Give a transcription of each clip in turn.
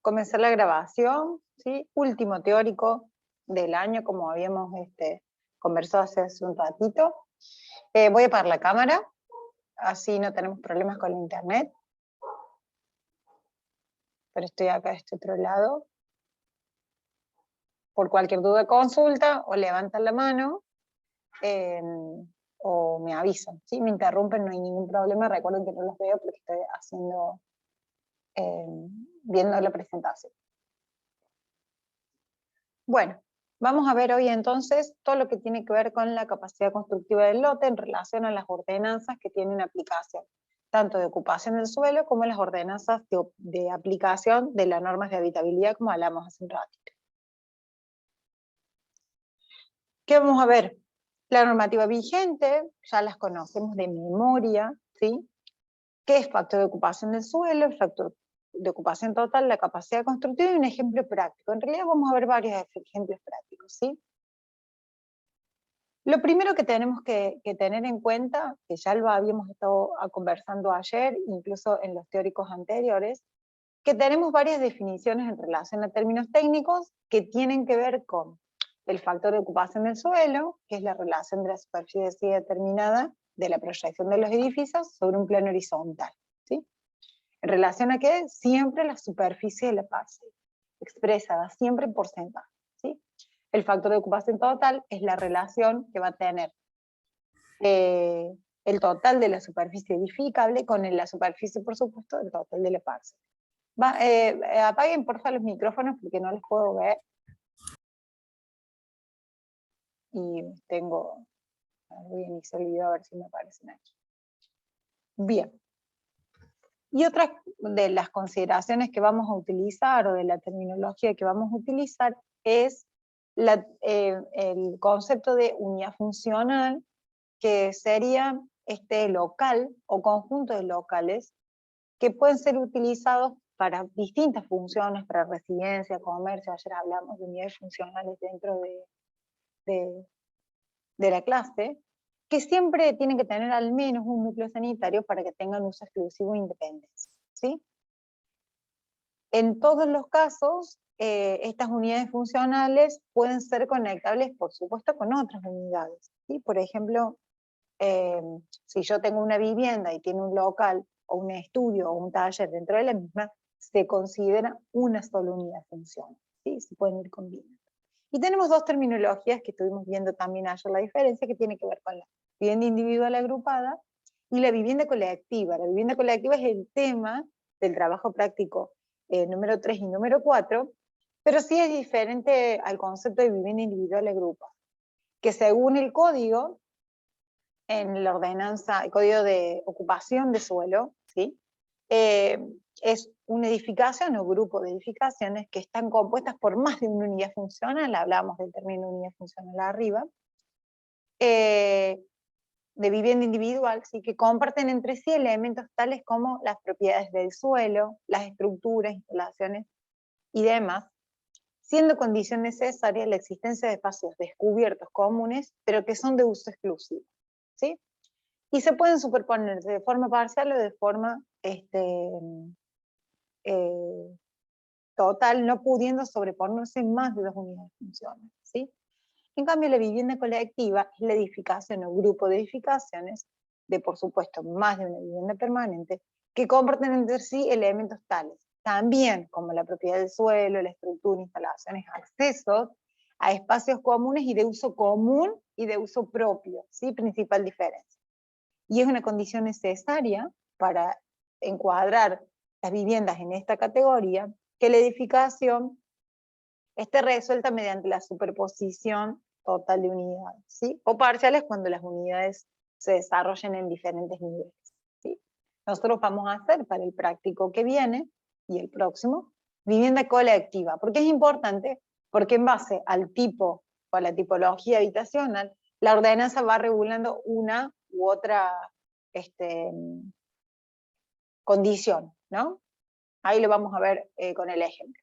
comenzar la grabación, ¿sí? Último teórico del año, como habíamos conversado hace un ratito. Voy a apagar la cámara, así no tenemos problemas con la internet. Pero estoy acá de este otro lado. Por cualquier duda, consulta, o levantan la mano, o me avisan. Si me interrumpen, no hay ningún problema. Recuerden que no los veo porque estoy viendo la presentación. Bueno, vamos a ver hoy entonces todo lo que tiene que ver con la capacidad constructiva del lote en relación a las ordenanzas que tienen aplicación, tanto de ocupación del suelo como las ordenanzas de aplicación de las normas de habitabilidad, como hablamos hace un ratito. ¿Qué vamos a ver? La normativa vigente, ya las conocemos de memoria, ¿sí? ¿Qué es factor de ocupación del suelo, el factor de ocupación total, la capacidad constructiva y un ejemplo práctico? En realidad vamos a ver varios ejemplos prácticos, ¿sí? Lo primero que tenemos que tener en cuenta, que ya lo habíamos estado conversando ayer, incluso en los teóricos anteriores, que tenemos varias definiciones en relación a términos técnicos que tienen que ver con el factor de ocupación del suelo, que es la relación de la superficie determinada de la proyección de los edificios sobre un plano horizontal, ¿sí? ¿En relación a qué? Siempre la superficie de la parcela, expresada siempre en porcentaje, ¿sí? El factor de ocupación total es la relación que va a tener el total de la superficie edificable con la superficie, por supuesto, del total de la parcela. Apaguen porfa los micrófonos porque no los puedo ver. Y voy a iniciar el video a ver si me aparecen aquí. Bien. Y otra de las consideraciones que vamos a utilizar, o de la terminología que vamos a utilizar, es el concepto de unidad funcional, que sería este local o conjunto de locales que pueden ser utilizados para distintas funciones, para residencia, comercio. Ayer hablamos de unidades funcionales dentro de la clase, que siempre tienen que tener al menos un núcleo sanitario para que tengan uso exclusivo e independencia, ¿sí? En todos los casos, estas unidades funcionales pueden ser conectables, por supuesto, con otras unidades, ¿sí? Por ejemplo, si yo tengo una vivienda y tiene un local, o un estudio, o un taller dentro de la misma, se considera una sola unidad funcional, ¿sí? Se pueden ir combinando. Y tenemos dos terminologías que estuvimos viendo también ayer, la diferencia que tiene que ver con la vivienda individual agrupada y la vivienda colectiva. La vivienda colectiva es el tema del trabajo práctico número 3 y número 4, pero sí es diferente al concepto de vivienda individual agrupada, que según el código, en la ordenanza, el código de ocupación de suelo, ¿sí? Es una edificación o grupo de edificaciones que están compuestas por más de una unidad funcional, hablamos del término unidad funcional arriba, de vivienda individual, ¿sí? Que comparten entre sí elementos tales como las propiedades del suelo, las estructuras, instalaciones y demás, siendo condición necesaria la existencia de espacios descubiertos comunes, pero que son de uso exclusivo, ¿sí? Y se pueden superponer de forma parcial o de forma total, no pudiendo sobreponerse más de dos unidades funcionales, ¿sí? En cambio, la vivienda colectiva es la edificación o grupo de edificaciones de, por supuesto, más de una vivienda permanente, que comparten entre sí elementos tales, también como la propiedad del suelo, la estructura, instalaciones, accesos a espacios comunes y de uso común y de uso propio, ¿sí? Principal diferencia. Y es una condición necesaria para encuadrar las viviendas en esta categoría, que la edificación esté resuelta mediante la superposición total de unidades, ¿sí? O parciales cuando las unidades se desarrollen en diferentes niveles, ¿sí? Nosotros vamos a hacer para el práctico que viene y el próximo, vivienda colectiva. ¿Por qué es importante? Porque en base al tipo o a la tipología habitacional, la ordenanza va regulando una u otra condición, ¿no? Ahí lo vamos a ver con el ejemplo.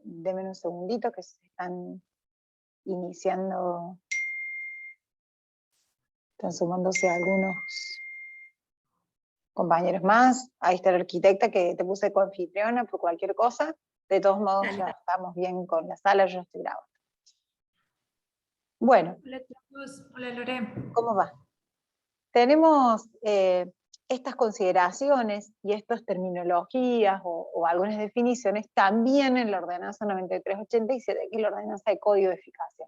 Denme un segundito que se están iniciando, están sumándose algunos compañeros más. Ahí está la arquitecta que te puse coanfitriona por cualquier cosa. De todos modos, Dale. ya estamos bien con la sala, yo estoy grabando. Bueno, Hola chicos, hola Lore. ¿cómo va? Tenemos estas consideraciones y estas terminologías o algunas definiciones también en la ordenanza 9387, que es la ordenanza de código de eficacia,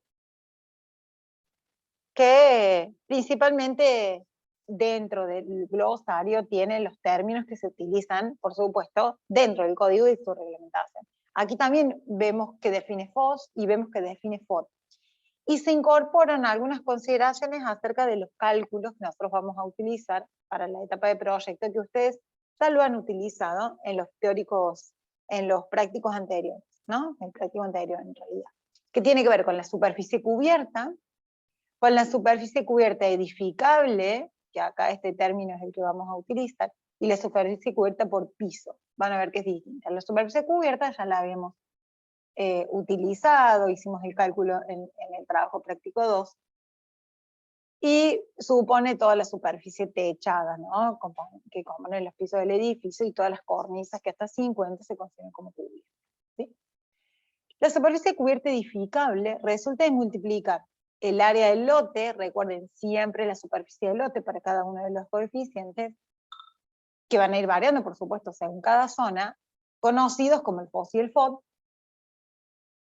que principalmente dentro del glosario tiene los términos que se utilizan, por supuesto, dentro del código y su reglamentación. Aquí también vemos que define FOS y vemos que define FOD. Y se incorporan algunas consideraciones acerca de los cálculos que nosotros vamos a utilizar para la etapa de proyecto, que ustedes ya lo han utilizado en los teóricos, en los prácticos anteriores, ¿no? El práctico anterior en realidad. Que tiene que ver con la superficie cubierta, con la superficie cubierta edificable, que acá este término es el que vamos a utilizar, y la superficie cubierta por piso. Van a ver que es distinta. La superficie cubierta ya la habíamos utilizado, hicimos el cálculo en el trabajo práctico 2, y supone toda la superficie techada, ¿no? Que compone los pisos del edificio y todas las cornisas que hasta 50 se consideran como cubiertas, ¿sí? La superficie cubierta edificable resulta de multiplicar el área del lote, recuerden siempre la superficie del lote para cada uno de los coeficientes, que van a ir variando, por supuesto, según cada zona, conocidos como el FOS y el FOD,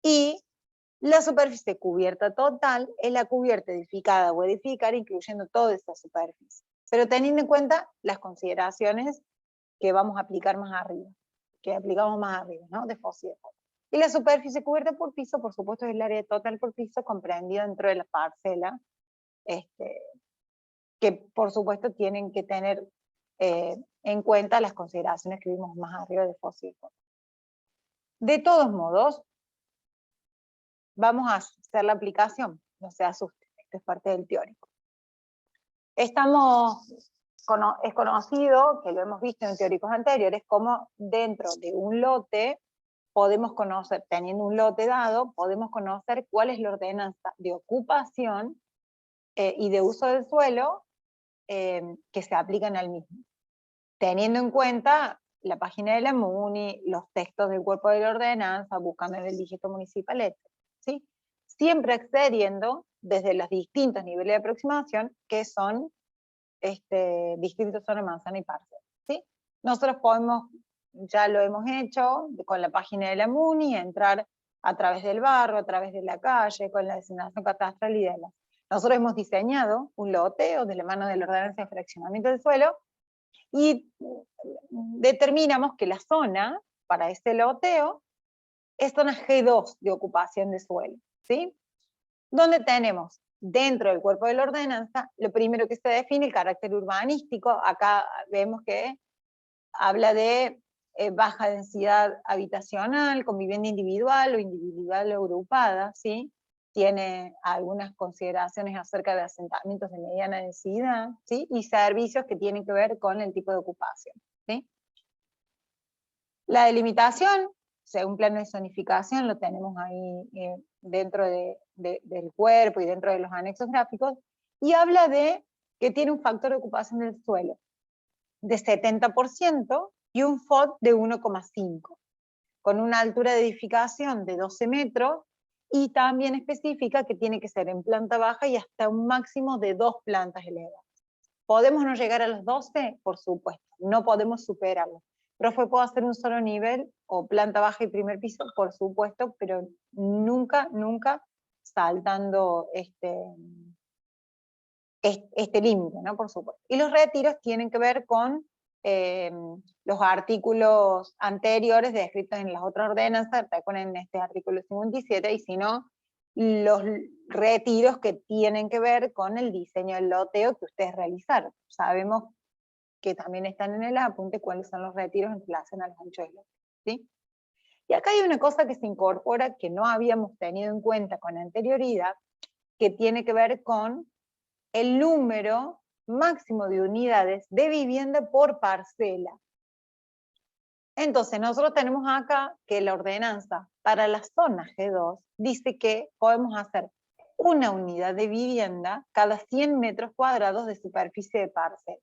y la superficie cubierta total es la cubierta edificada o edificar, incluyendo toda esta superficie, pero teniendo en cuenta las consideraciones que vamos a aplicar más arriba, que aplicamos más arriba, ¿no? De FOS y de FOD. Y la superficie cubierta por piso, por supuesto, es el área total por piso comprendido dentro de la parcela, que por supuesto tienen que tener en cuenta las consideraciones que vimos más arriba de FOS y de FOD. De todos modos, vamos a hacer la aplicación, no se asusten, esto es parte del teórico. Es conocido, que lo hemos visto en teóricos anteriores, como dentro de un lote podemos conocer, teniendo un lote dado, podemos conocer cuál es la ordenanza de ocupación y de uso del suelo que se aplican al mismo, teniendo en cuenta la página de la MUNI, los textos del cuerpo de la ordenanza, buscando en el dígito municipal, etc. ¿Sí? Siempre accediendo desde los distintos niveles de aproximación que son distrito, zona, manzana y parcela, ¿sí? Nosotros podemos, ya lo hemos hecho con la página de la MUNI, entrar a través del barrio, a través de la calle, con la designación catastral y demás. Nosotros hemos diseñado un loteo de la mano de la ordenanza de fraccionamiento del suelo y determinamos que la zona para este loteo es zona G2 de ocupación de suelo, ¿sí? Donde tenemos dentro del cuerpo de la ordenanza, lo primero que se define el carácter urbanístico. Acá vemos que habla de baja densidad habitacional, con vivienda individual o individual o agrupada, ¿sí? Tiene algunas consideraciones acerca de asentamientos de mediana densidad, ¿sí? Y servicios que tienen que ver con el tipo de ocupación, ¿sí? La delimitación, según plano de zonificación, lo tenemos ahí dentro del cuerpo y dentro de los anexos gráficos, y habla de que tiene un factor de ocupación del suelo de 70% y un FOD de 1,5, con una altura de edificación de 12 metros, y también especifica que tiene que ser en planta baja y hasta un máximo de 2 plantas elevadas. ¿Podemos no llegar a los 12? Por supuesto, no podemos superarlo. Profe, ¿puedo hacer un solo nivel o planta baja y primer piso? Por supuesto, pero nunca, nunca saltando este límite, ¿no? Por supuesto. Y los retiros tienen que ver con los artículos anteriores descritos en las otras ordenanzas, recuerden este artículo 57, y si no, los retiros que tienen que ver con el diseño del loteo que ustedes realizaron. Sabemos que también están en el apunte cuáles son los retiros en relación a los anchos del loteo, ¿sí? Y acá hay una cosa que se incorpora que no habíamos tenido en cuenta con anterioridad, que tiene que ver con el número máximo de unidades de vivienda por parcela. Entonces, nosotros tenemos acá que la ordenanza para la zona G2 dice que podemos hacer una unidad de vivienda cada 100 metros cuadrados de superficie de parcela.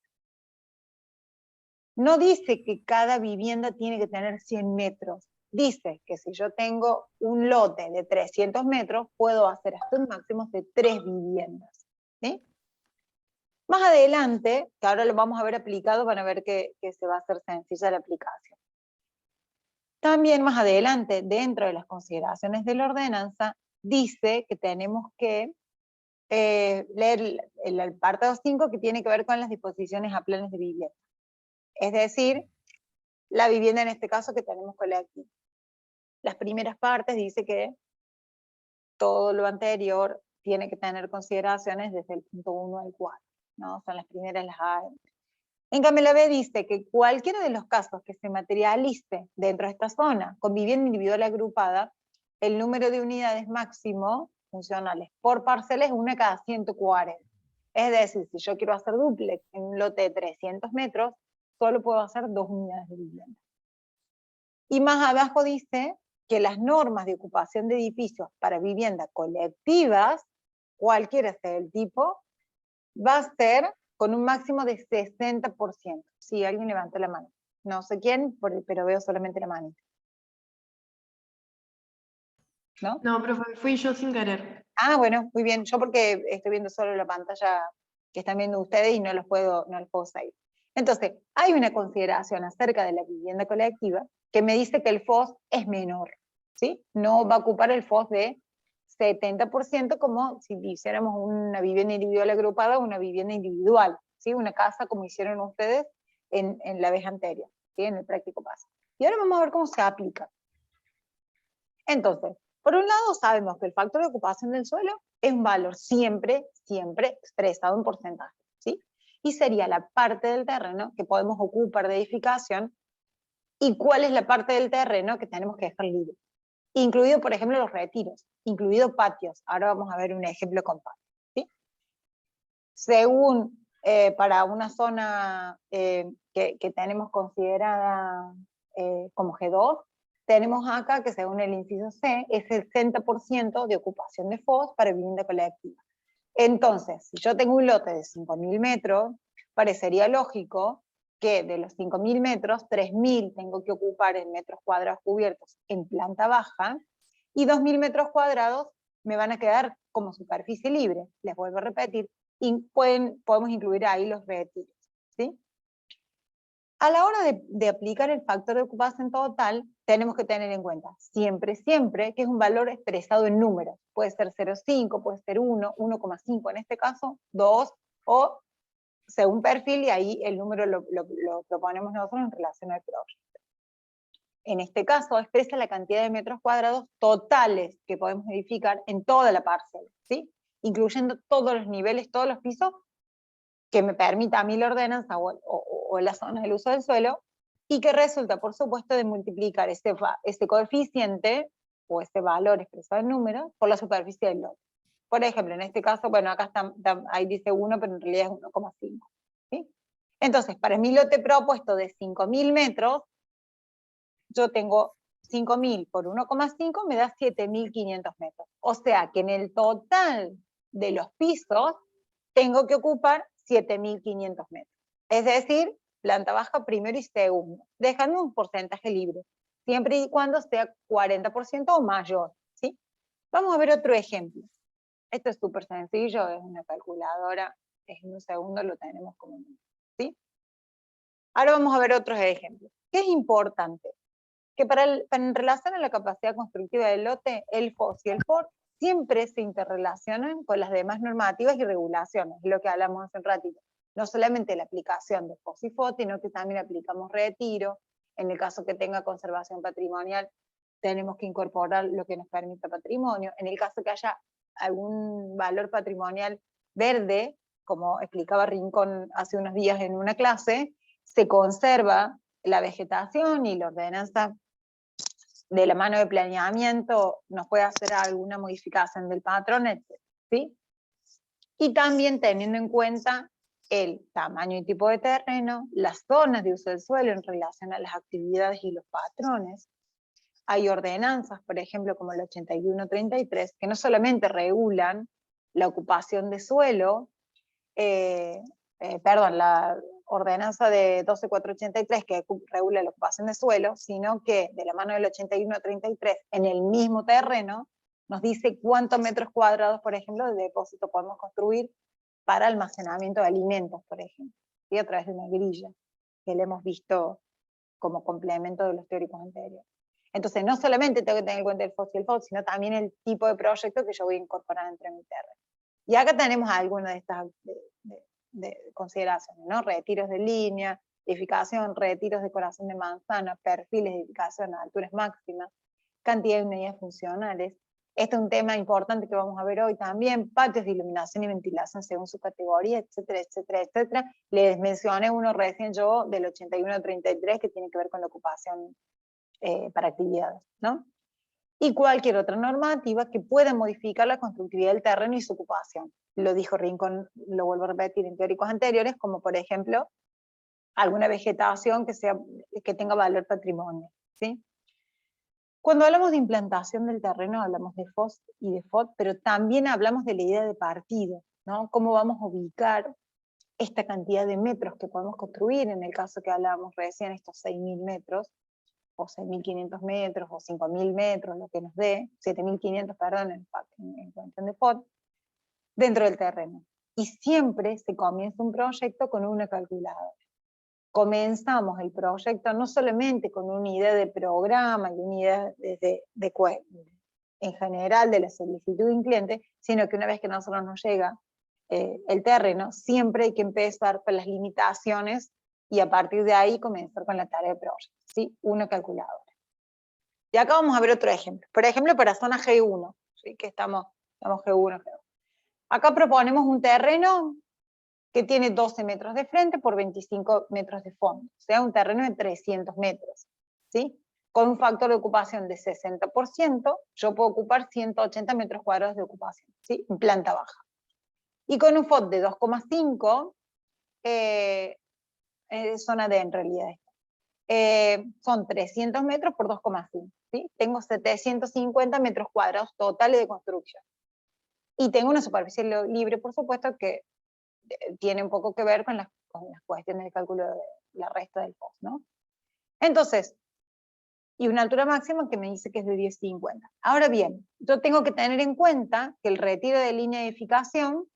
no dice que cada vivienda tiene que tener 100 metros. Dice que si yo tengo un lote de 300 metros, puedo hacer hasta un máximo de 3 viviendas. ¿Sí? Más adelante, que ahora lo vamos a ver aplicado, van a ver que se va a hacer sencilla la aplicación. También más adelante, dentro de las consideraciones de la ordenanza, dice que tenemos que leer el apartado 5 que tiene que ver con las disposiciones a planes de vivienda. Es decir, la vivienda en este caso que tenemos colectiva. Las primeras partes dice que todo lo anterior tiene que tener consideraciones desde el punto 1 al 4, ¿no? Son las primeras las A. En cambio, la B dice que cualquiera de los casos que se materialice dentro de esta zona con vivienda individual agrupada, el número de unidades máximo funcionales por parcela es una cada 140. Es decir, si yo quiero hacer dúplex en un lote de 300 metros, solo puedo hacer 2 unidades de vivienda. Y más abajo dice que las normas de ocupación de edificios para vivienda colectivas, cualquiera sea el tipo, va a ser con un máximo de 60%. Sí, alguien levantó la mano. No sé quién, pero veo solamente la manita. ¿No? No, profe, fui yo sin querer. Ah, bueno, muy bien. Yo porque estoy viendo solo la pantalla que están viendo ustedes y no los puedo seguir. Entonces, hay una consideración acerca de la vivienda colectiva que me dice que el FOS es menor, ¿sí? No va a ocupar el FOS de 70% como si hiciéramos una vivienda individual agrupada o una vivienda individual, ¿sí? Una casa como hicieron ustedes en la vez anterior, ¿sí? En el práctico paso. Y ahora vamos a ver cómo se aplica. Entonces, por un lado sabemos que el factor de ocupación del suelo es un valor siempre expresado en porcentaje, ¿sí? Y sería la parte del terreno que podemos ocupar de edificación y cuál es la parte del terreno que tenemos que dejar libre. Incluido, por ejemplo, los retiros, incluido patios. Ahora vamos a ver un ejemplo con patios, ¿sí? Según, para una zona que tenemos considerada como G2, tenemos acá que según el inciso C, es el 60% de ocupación de FOS para vivienda colectiva. Entonces, si yo tengo un lote de 5.000 metros, parecería lógico que de los 5.000 metros, 3.000 tengo que ocupar en metros cuadrados cubiertos en planta baja, y 2.000 metros cuadrados me van a quedar como superficie libre. Les vuelvo a repetir, y podemos incluir ahí los retiros, ¿sí? A la hora de aplicar el factor de ocupación total, tenemos que tener en cuenta siempre que es un valor expresado en números. Puede ser 0,5, puede ser 1, 1,5 en este caso, 2, o según perfil, y ahí el número lo proponemos nosotros en relación al proyecto. En este caso, expresa la cantidad de metros cuadrados totales que podemos edificar en toda la parcela, ¿sí? Incluyendo todos los niveles, todos los pisos, que me permita a mí la ordenanza o la zona del uso del suelo, y que resulta, por supuesto, de multiplicar ese coeficiente, o ese valor expresado en números, por la superficie del lote. Por ejemplo, en este caso, bueno, acá ahí dice 1, pero en realidad es 1,5. ¿Sí? Entonces, para mi lote propuesto de 5.000 metros, yo tengo 5.000 por 1,5 me da 7.500 metros. O sea que en el total de los pisos tengo que ocupar 7.500 metros. Es decir, planta baja, primero y segundo, dejando un porcentaje libre, siempre y cuando sea 40% o mayor, ¿sí? Vamos a ver otro ejemplo. Esto es súper sencillo, es una calculadora, en un segundo lo tenemos como, ¿sí? Ahora vamos a ver otros ejemplos. ¿Qué es importante? Que en relación a la capacidad constructiva del lote, el FOS y el FOR siempre se interrelacionan con las demás normativas y regulaciones, es lo que hablamos hace un ratito. No solamente la aplicación de FOS y FOT, sino que también aplicamos retiro. En el caso que tenga conservación patrimonial, tenemos que incorporar lo que nos permita patrimonio. En el caso que haya algún valor patrimonial verde, como explicaba Rincón hace unos días en una clase, se conserva la vegetación y la ordenanza de la mano de planeamiento nos puede hacer alguna modificación del patrón, etc. ¿Sí? Y también teniendo en cuenta el tamaño y tipo de terreno, las zonas de uso del suelo en relación a las actividades y los patrones. Hay ordenanzas, por ejemplo, como el 8133, que no solamente regulan la ocupación de suelo, la ordenanza de 12483 que regula la ocupación de suelo, sino que de la mano del 8133 en el mismo terreno nos dice cuántos metros cuadrados, por ejemplo, de depósito podemos construir para almacenamiento de alimentos, por ejemplo, y a través de una grilla, que le hemos visto como complemento de los teóricos anteriores. Entonces, no solamente tengo que tener en cuenta el FOS y el FOD, sino también el tipo de proyecto que yo voy a incorporar dentro de mi terreno. Y acá tenemos algunas de estas de consideraciones, ¿no? Retiros de línea, edificación, retiros de corazón de manzana, perfiles de edificación a alturas máximas, cantidad de unidades funcionales. Este es un tema importante que vamos a ver hoy también, patios de iluminación y ventilación según su categoría, etcétera, etcétera, etcétera. Les mencioné uno recién yo del 8133 que tiene que ver con la ocupación para actividades, ¿no? Y cualquier otra normativa que pueda modificar la constructividad del terreno y su ocupación. Lo dijo Rincón, lo vuelvo a repetir en teóricos anteriores, como por ejemplo, alguna vegetación que tenga valor patrimonio, ¿sí? Cuando hablamos de implantación del terreno, hablamos de FOS y de FOD, pero también hablamos de la idea de partido, ¿no? Cómo vamos a ubicar esta cantidad de metros que podemos construir, en el caso que hablábamos recién, estos 6.000 metros, o 6.500 metros, o 5.000 metros, lo que nos dé, 7.500, perdón, en cuestión de FOD, dentro del terreno. Y siempre se comienza un proyecto con una calculadora. Comenzamos el proyecto no solamente con una idea de programa y una idea en general de la solicitud de un cliente, sino que una vez que a nosotros nos llega el terreno, siempre hay que empezar con las limitaciones y a partir de ahí comenzar con la tarea de proyecto, ¿sí? Una calculadora. Y acá vamos a ver otro ejemplo. Por ejemplo, para zona G1, ¿sí? Que estamos G1, G2. Acá proponemos un terreno que tiene 12 metros de frente por 25 metros de fondo, o sea, un terreno de 300 metros, ¿sí? Con un factor de ocupación de 60%, yo puedo ocupar 180 metros cuadrados de ocupación, ¿sí? En planta baja. Y con un FOD de 2,5, zona D en realidad, son 300 metros por 2,5, ¿sí? Tengo 750 metros cuadrados totales de construcción. Y tengo una superficie libre, por supuesto, que tiene un poco que ver con las cuestiones de cálculo de la resta del FOS, ¿no? Entonces, y una altura máxima que me dice que es de 10,50. Ahora bien, yo tengo que tener en cuenta que el retiro de línea de edificación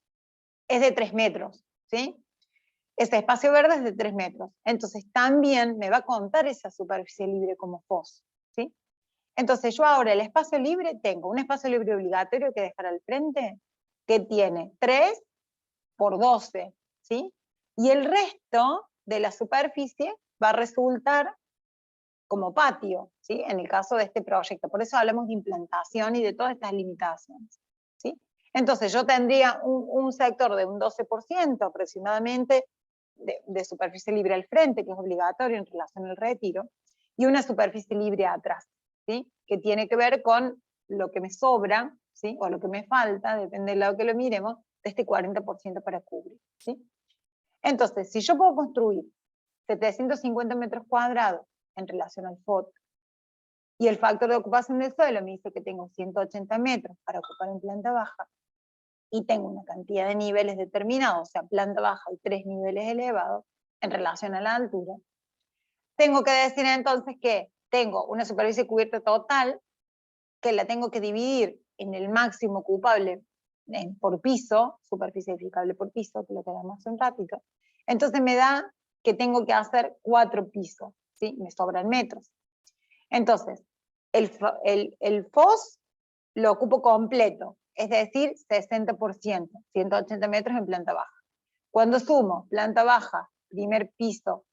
es de 3 metros, ¿sí? Este espacio verde es de 3 metros. Entonces también me va a contar esa superficie libre como FOS, ¿sí? Entonces yo ahora el espacio libre, tengo un espacio libre obligatorio que dejar al frente, que tiene 3 por 12, ¿sí? Y el resto de la superficie va a resultar como patio, ¿sí? En el caso de este proyecto. Por eso hablamos de implantación y de todas estas limitaciones, ¿sí? Entonces yo tendría un sector de un 12% aproximadamente de superficie libre al frente, que es obligatorio en relación al retiro, y una superficie libre atrás, ¿sí? Que tiene que ver con lo que me sobra, ¿sí? O lo que me falta, depende del lado que lo miremos, de este 40% para cubrir, ¿sí? Entonces, si yo puedo construir 750 metros cuadrados en relación al FOD, y el factor de ocupación del suelo me dice que tengo 180 metros para ocupar en planta baja, y tengo una cantidad de niveles determinados, o sea, planta baja y 3 niveles elevados, en relación a la altura, tengo que decir entonces que tengo una superficie cubierta total, que la tengo que dividir en el máximo ocupable por piso, superficie edificable por piso, que lo que damos hace un ratito, entonces me da que tengo que hacer 4 pisos, ¿sí? Me sobran metros. Entonces, el FOS lo ocupo completo, es decir, 60%, 180 metros en planta baja. Cuando sumo planta baja, primer piso,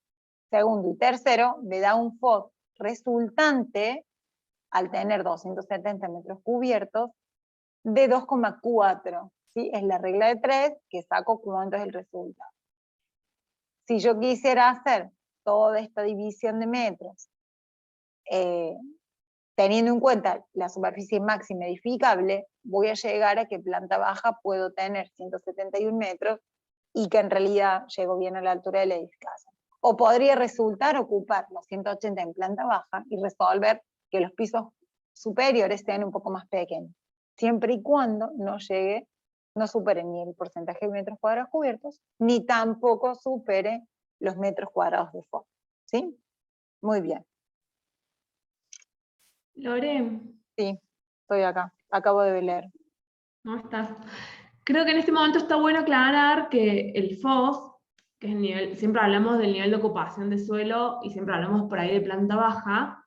segundo y tercero, me da un FOS resultante, al tener 270 metros cubiertos, de 2,4, ¿sí? Es la regla de 3 que saco cuánto es el resultado. Si yo quisiera hacer toda esta división de metros, teniendo en cuenta la superficie máxima edificable, voy a llegar a que planta baja puedo tener 171 metros y que en realidad llego bien a la altura de la edificación. O podría resultar ocupar los 180 en planta baja y resolver que los pisos superiores sean un poco más pequeños, siempre y cuando no supere ni el porcentaje de metros cuadrados cubiertos, ni tampoco supere los metros cuadrados de FOS. ¿Sí? Muy bien. Lore, Sí, estoy acá. Acabo de leer. ¿cómo estás? Creo que en este momento está bueno aclarar que el FOS, que es el nivel, siempre hablamos del nivel de ocupación de suelo y siempre hablamos por ahí de planta baja,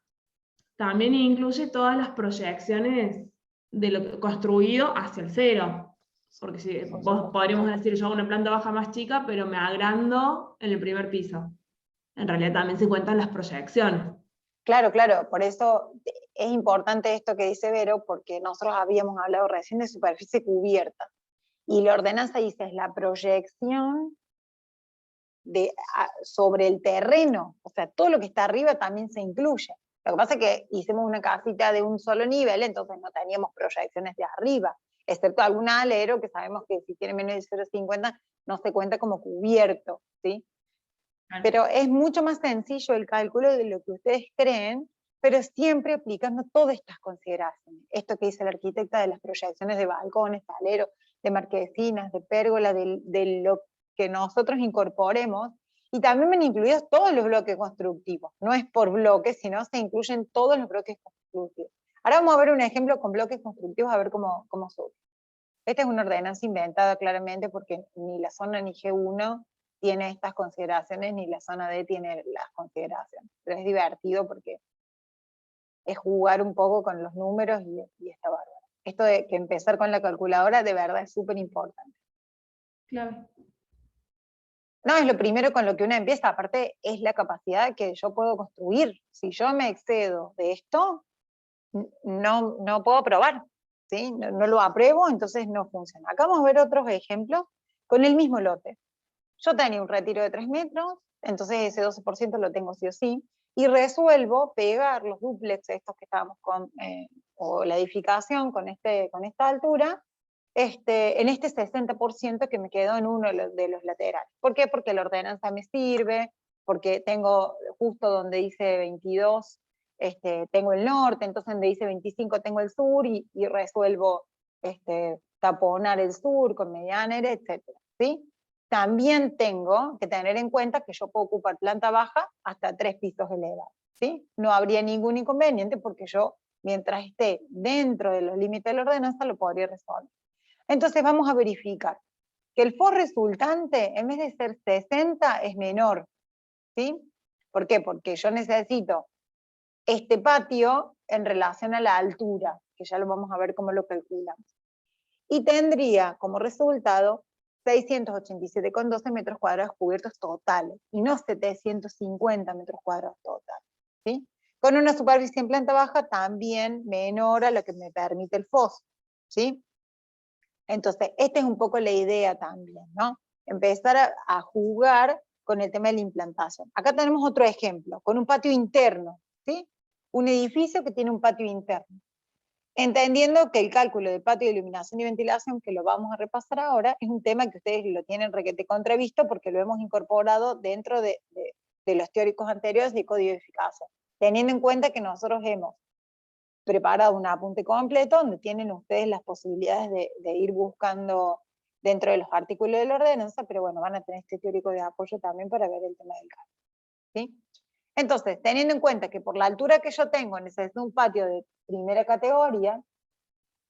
también incluye todas las proyecciones de lo construido hacia el cero. Porque si vos podríamos decir, yo hago una planta baja más chica, pero me agrando en el primer piso. En realidad también se cuentan las proyecciones. Claro, claro, por eso es importante esto que dice Vero, porque nosotros habíamos hablado recién de superficie cubierta, y la ordenanza dice es la proyección sobre el terreno, o sea, todo lo que está arriba también se incluye. Lo que pasa es que hicimos una casita de un solo nivel, entonces no teníamos proyecciones de arriba, excepto algún alero que sabemos que si tiene menos de 0,50 no se cuenta como cubierto, ¿sí? Pero es mucho más sencillo el cálculo de lo que ustedes creen, pero siempre aplicando todas estas consideraciones. Esto que dice la arquitecta de las proyecciones de balcones, de aleros, de marquesinas, de pérgola, de lo que nosotros incorporemos, y también van incluidos todos los bloques constructivos. No es por bloques, sino se incluyen todos los bloques constructivos. Ahora vamos a ver un ejemplo con bloques constructivos, a ver cómo surge. Esta es una ordenanza inventada claramente porque ni la zona ni G1 tiene estas consideraciones, ni la zona D tiene las consideraciones. Pero es divertido porque es jugar un poco con los números y está bárbaro. Esto de que empezar con la calculadora de verdad es súper importante. Claro. No, es lo primero con lo que uno empieza, aparte es la capacidad que yo puedo construir. Si yo me excedo de esto, no puedo probar, ¿sí? No lo apruebo, entonces no funciona. Acá vamos a ver otros ejemplos con el mismo lote. Yo tenía un retiro de 3 metros, entonces ese 12% lo tengo sí o sí, y resuelvo pegar los dúplex estos que estábamos con, o la edificación con esta altura, en este 60% que me quedó en uno de los laterales. ¿Por qué? Porque la ordenanza me sirve, porque tengo justo donde dice 22, tengo el norte, entonces donde dice 25 tengo el sur, y resuelvo taponar el sur con medianera, etc. ¿Sí? También tengo que tener en cuenta que yo puedo ocupar planta baja hasta 3 pisos elevados, ¿sí? No habría ningún inconveniente porque yo, mientras esté dentro de los límites de la ordenanza, lo podría resolver. Entonces vamos a verificar que el FOS resultante, en vez de ser 60, es menor, ¿sí? ¿Por qué? Porque yo necesito este patio en relación a la altura, que ya lo vamos a ver cómo lo calculamos. Y tendría como resultado 687,12 metros cuadrados cubiertos totales, y no 750 metros cuadrados totales, ¿sí? Con una superficie en planta baja también menor a lo que me permite el FOS, ¿sí? Entonces, esta es un poco la idea también, ¿no? Empezar a jugar con el tema de la implantación. Acá tenemos otro ejemplo, con un patio interno, ¿sí? Un edificio que tiene un patio interno. Entendiendo que el cálculo de patio de iluminación y ventilación, que lo vamos a repasar ahora, es un tema que ustedes lo tienen requete contravisto porque lo hemos incorporado dentro de los teóricos anteriores de codificación, teniendo en cuenta que nosotros hemos preparado un apunte completo donde tienen ustedes las posibilidades de ir buscando dentro de los artículos de la ordenanza, pero bueno, van a tener este teórico de apoyo también para ver el tema del cálculo, ¿sí? Entonces, teniendo en cuenta que por la altura que yo tengo necesito un patio de primera categoría,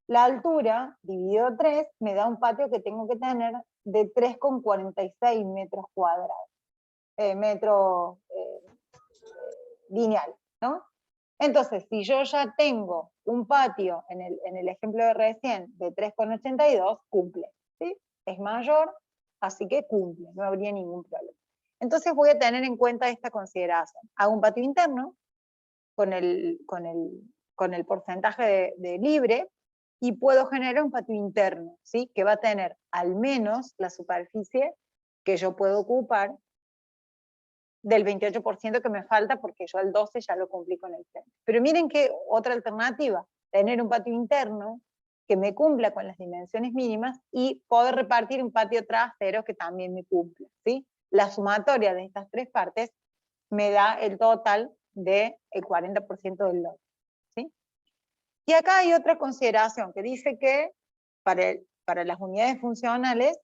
la altura dividido 3 me da un patio que tengo que tener de 3,46 metros cuadrados, lineal, ¿no? Entonces, si yo ya tengo un patio, en el ejemplo de recién, de 3,82, cumple, ¿sí? Es mayor, así que cumple, no habría ningún problema. Entonces voy a tener en cuenta esta consideración. Hago un patio interno con el porcentaje de libre, y puedo generar un patio interno, ¿sí? Que va a tener al menos la superficie que yo puedo ocupar del 28% que me falta, porque yo al 12 ya lo cumplí con el centro. Pero miren qué otra alternativa, tener un patio interno que me cumpla con las dimensiones mínimas y poder repartir un patio trasero que también me cumpla, ¿sí? La sumatoria de estas tres partes me da el total del 40% del lote, ¿sí? Y acá hay otra consideración que dice que para las unidades funcionales,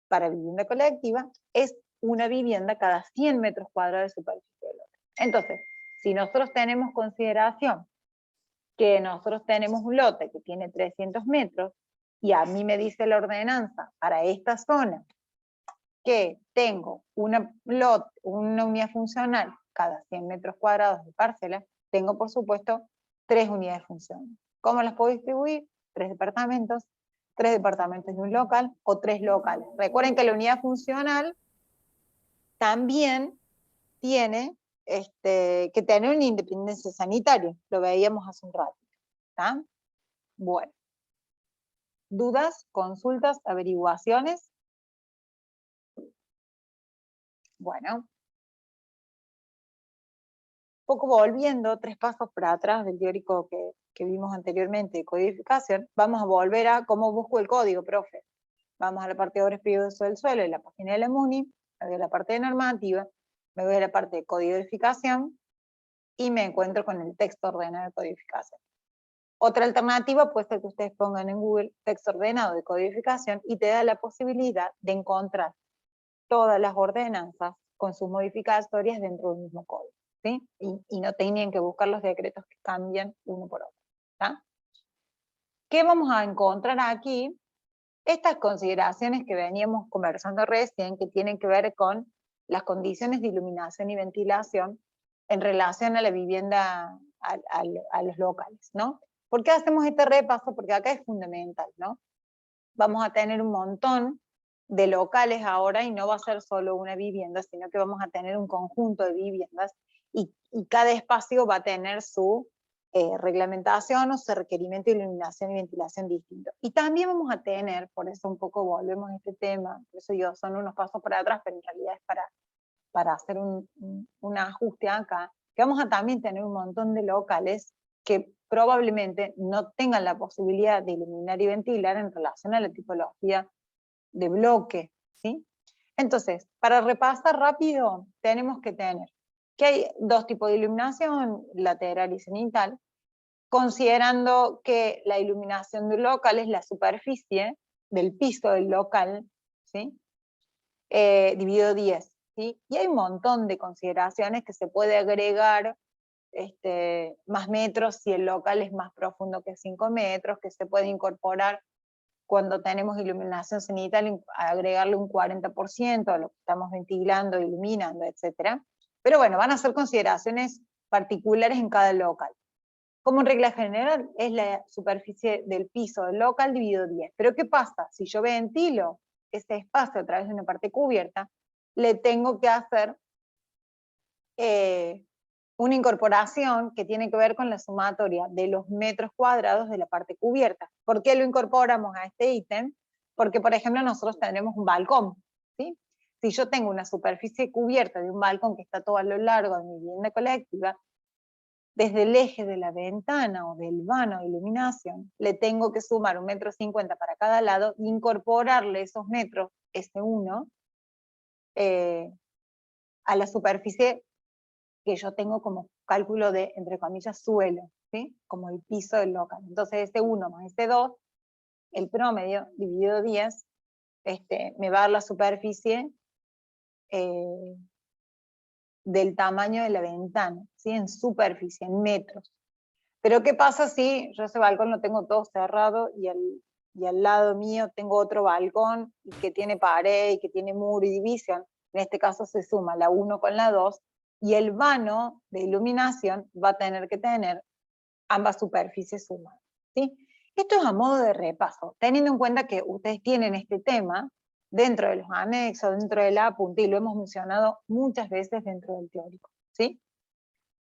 para vivienda colectiva, es una vivienda cada 100 metros cuadrados de superficie del lote. Entonces, si nosotros tenemos consideración que nosotros tenemos un lote que tiene 300 metros, y a mí me dice la ordenanza para esta zona que tengo una unidad funcional cada 100 metros cuadrados de parcela, tengo por supuesto 3 unidades funcionales. ¿Cómo las puedo distribuir? 3 departamentos y un local, o 3 locales. Recuerden que la unidad funcional también tiene que tener una independencia sanitaria, lo veíamos hace un rato. ¿Está? Bueno. ¿Dudas, consultas, averiguaciones? Bueno. Un poco volviendo 3 pasos para atrás del teórico que vimos anteriormente de codificación, vamos a volver a cómo busco el código, profe. Vamos a la parte de obras privadas de uso del suelo, en la página de la MUNI, me voy a la parte de normativa, me voy a la parte de codificación, y me encuentro con el texto ordenado de codificación. Otra alternativa puede ser que ustedes pongan en Google texto ordenado de codificación y te da la posibilidad de encontrar todas las ordenanzas con sus modificatorias dentro del mismo código, ¿sí? Y no tenían que buscar los decretos que cambian uno por otro, ¿tá? ¿Qué vamos a encontrar aquí? Estas consideraciones que veníamos conversando recién, que tienen que ver con las condiciones de iluminación y ventilación en relación a la vivienda, a los locales, ¿no? ¿Por qué hacemos este repaso? Porque acá es fundamental, ¿no? Vamos a tener un montón de locales ahora y no va a ser solo una vivienda, sino que vamos a tener un conjunto de viviendas y cada espacio va a tener su reglamentación o su requerimiento de iluminación y ventilación distinto. Y también vamos a tener, por eso un poco volvemos a este tema, por eso yo son unos pasos para atrás, pero en realidad es para hacer un ajuste acá, que vamos a también tener un montón de locales que probablemente no tengan la posibilidad de iluminar y ventilar en relación a la tipología de bloque, ¿sí? Entonces, para repasar rápido, tenemos que tener que hay 2 tipos de iluminación, lateral y cenital, considerando que la iluminación del local es la superficie del piso del local, ¿sí? Dividido 10, ¿sí? Y hay un montón de consideraciones que se puede agregar, más metros si el local es más profundo que 5 metros, que se puede incorporar cuando tenemos iluminación cenital, agregarle un 40% a lo que estamos ventilando, iluminando, etc. Pero bueno, van a ser consideraciones particulares en cada local. Como regla general, es la superficie del piso del local dividido 10. Pero ¿qué pasa? Si yo ventilo ese espacio a través de una parte cubierta, le tengo que hacer una incorporación que tiene que ver con la sumatoria de los metros cuadrados de la parte cubierta. ¿Por qué lo incorporamos a este ítem? Porque, por ejemplo, nosotros tenemos un balcón, ¿sí? Si yo tengo una superficie cubierta de un balcón que está todo a lo largo de mi vivienda colectiva, desde el eje de la ventana o del vano de iluminación, le tengo que sumar 1,50 m para cada lado e incorporarle esos metros, S1, a la superficie que yo tengo como cálculo de, entre comillas, suelo, ¿sí? Como el piso del local. Entonces, S1 más S2, el promedio, dividido 10, me va a dar la superficie del tamaño de la ventana, ¿sí? En superficie, en metros. Pero ¿qué pasa si yo ese balcón lo tengo todo cerrado y al lado mío tengo otro balcón que tiene pared y que tiene muro y división? En este caso se suma la 1 con la 2, y el vano de iluminación va a tener que tener ambas superficies sumadas, ¿sí? Esto es a modo de repaso, teniendo en cuenta que ustedes tienen este tema dentro de los anexos, dentro del apunte, y lo hemos mencionado muchas veces dentro del teórico, ¿sí?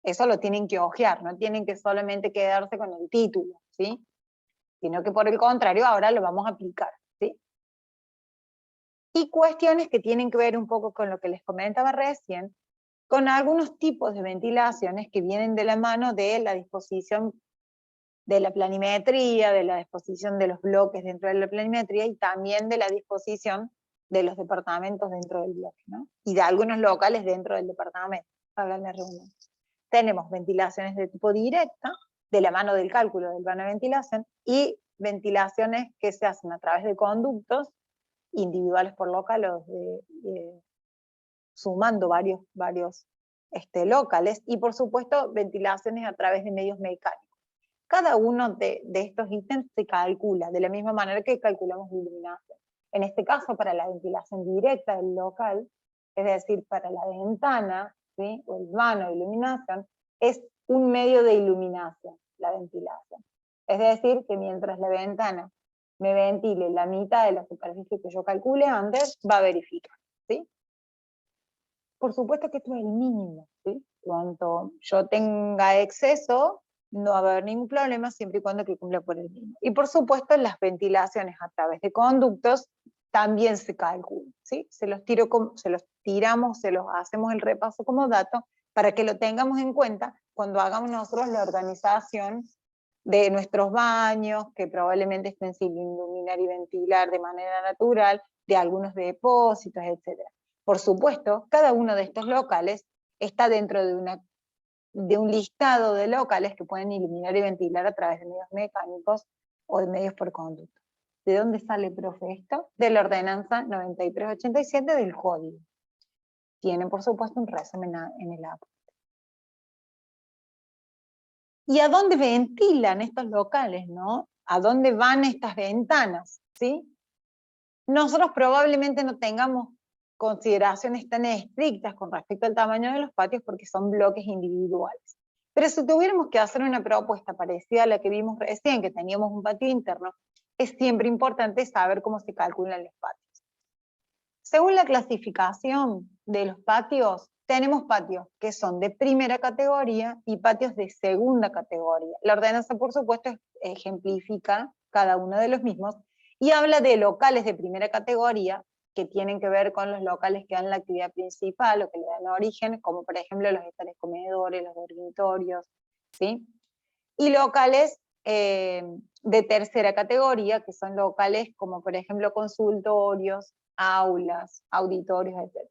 Eso lo tienen que ojear, no tienen que solamente quedarse con el título, ¿sí? Sino que por el contrario ahora lo vamos a aplicar, ¿sí? Y cuestiones que tienen que ver un poco con lo que les comentaba recién, con algunos tipos de ventilaciones que vienen de la mano de la disposición de la planimetría, de la disposición de los bloques dentro de la planimetría y también de la disposición de los departamentos dentro del bloque, ¿no? Y de algunos locales dentro del departamento, para la redundancia. Tenemos ventilaciones de tipo directa, de la mano del cálculo del vano de ventilación, y ventilaciones que se hacen a través de conductos individuales por local o sumando varios locales, y por supuesto ventilaciones a través de medios mecánicos. Cada uno de estos ítems se calcula de la misma manera que calculamos la iluminación. En este caso, para la ventilación directa del local, es decir, para la ventana, ¿sí?, o el vano de iluminación, es un medio de iluminación, la ventilación. Es decir, que mientras la ventana me ventile la mitad de la superficie que yo calcule antes, va a verificar, ¿sí? Por supuesto que esto es el mínimo, ¿sí? Cuanto yo tenga exceso, no va a haber ningún problema siempre y cuando que cumpla por el mínimo. Y por supuesto las ventilaciones a través de conductos también se calculan, ¿sí? Se los tiramos, se los hacemos el repaso como dato para que lo tengamos en cuenta cuando hagamos nosotros la organización de nuestros baños, que probablemente estén sin iluminar y ventilar de manera natural, de algunos depósitos, etc. Por supuesto, cada uno de estos locales está dentro de un listado de locales que pueden iluminar y ventilar a través de medios mecánicos o de medios por conducto. ¿De dónde sale, profe, esto? De la ordenanza 9387 del Código. Tienen, por supuesto, un resumen en el aporte. ¿Y a dónde ventilan estos locales, no? ¿A dónde van estas ventanas, sí? Nosotros probablemente no tengamos consideraciones tan estrictas con respecto al tamaño de los patios porque son bloques individuales. Pero si tuviéramos que hacer una propuesta parecida a la que vimos recién, que teníamos un patio interno, es siempre importante saber cómo se calculan los patios. Según la clasificación de los patios, tenemos patios que son de primera categoría y patios de segunda categoría. La ordenanza, por supuesto, ejemplifica cada uno de los mismos y habla de locales de primera categoría que tienen que ver con los locales que dan la actividad principal o que le dan origen, como por ejemplo los estales comedores, los dormitorios, ¿sí? Y locales de tercera categoría, que son locales como por ejemplo consultorios, aulas, auditorios, etc.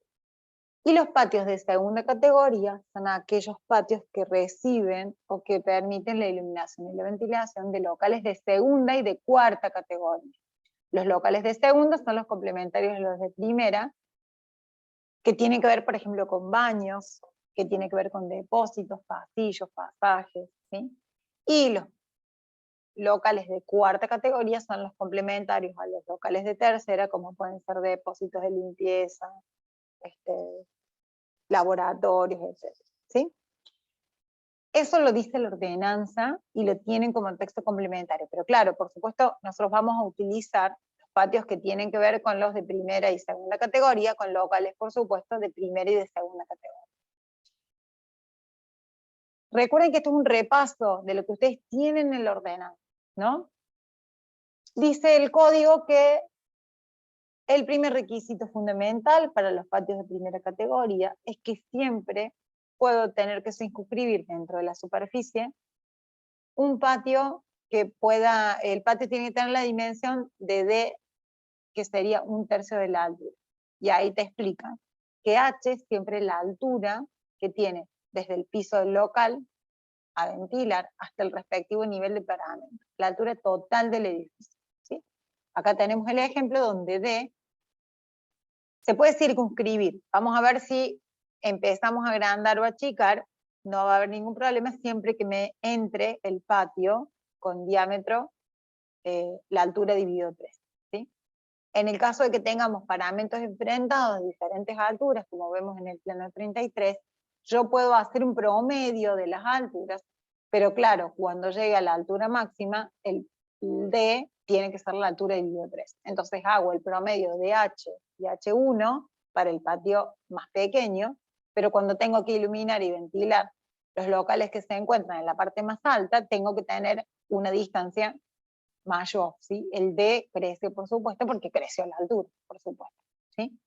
Y los patios de segunda categoría son aquellos patios que reciben o que permiten la iluminación y la ventilación de locales de segunda y de cuarta categoría. Los locales de segunda son los complementarios de los de primera, que tienen que ver, por ejemplo, con baños, que tienen que ver con depósitos, pasillos, pasajes, ¿sí? Y los locales de cuarta categoría son los complementarios a los locales de tercera, como pueden ser depósitos de limpieza, laboratorios, etc. ¿Sí? Eso lo dice la ordenanza y lo tienen como texto complementario, pero claro, por supuesto, nosotros vamos a utilizar los patios que tienen que ver con los de primera y segunda categoría, con locales, por supuesto, de primera y de segunda categoría. Recuerden que esto es un repaso de lo que ustedes tienen en la ordenanza, ¿no? Dice el código que el primer requisito fundamental para los patios de primera categoría es que siempre puedo tener que circunscribir dentro de la superficie un patio que pueda, el patio tiene que tener la dimensión de D, que sería 1/3 de la altura. Y ahí te explican que H es siempre la altura que tiene desde el piso del local a ventilar hasta el respectivo nivel de parámetro, la altura total del edificio, ¿sí? Acá tenemos el ejemplo donde D se puede circunscribir. Vamos a ver si empezamos a agrandar o achicar, no va a haber ningún problema siempre que me entre el patio con diámetro, la altura dividido 3. ¿sí? En el caso de que tengamos paramentos enfrentados de diferentes alturas, como vemos en el plano 33, yo puedo hacer un promedio de las alturas, pero claro, cuando llegue a la altura máxima, el D tiene que ser la altura dividido 3. Entonces hago el promedio de H y H1 para el patio más pequeño, pero cuando tengo que iluminar y ventilar los locales que se encuentran en la parte más alta, tengo que tener una distancia mayor, ¿sí? El D crece, por supuesto, porque creció la altura, por supuesto, ¿sí?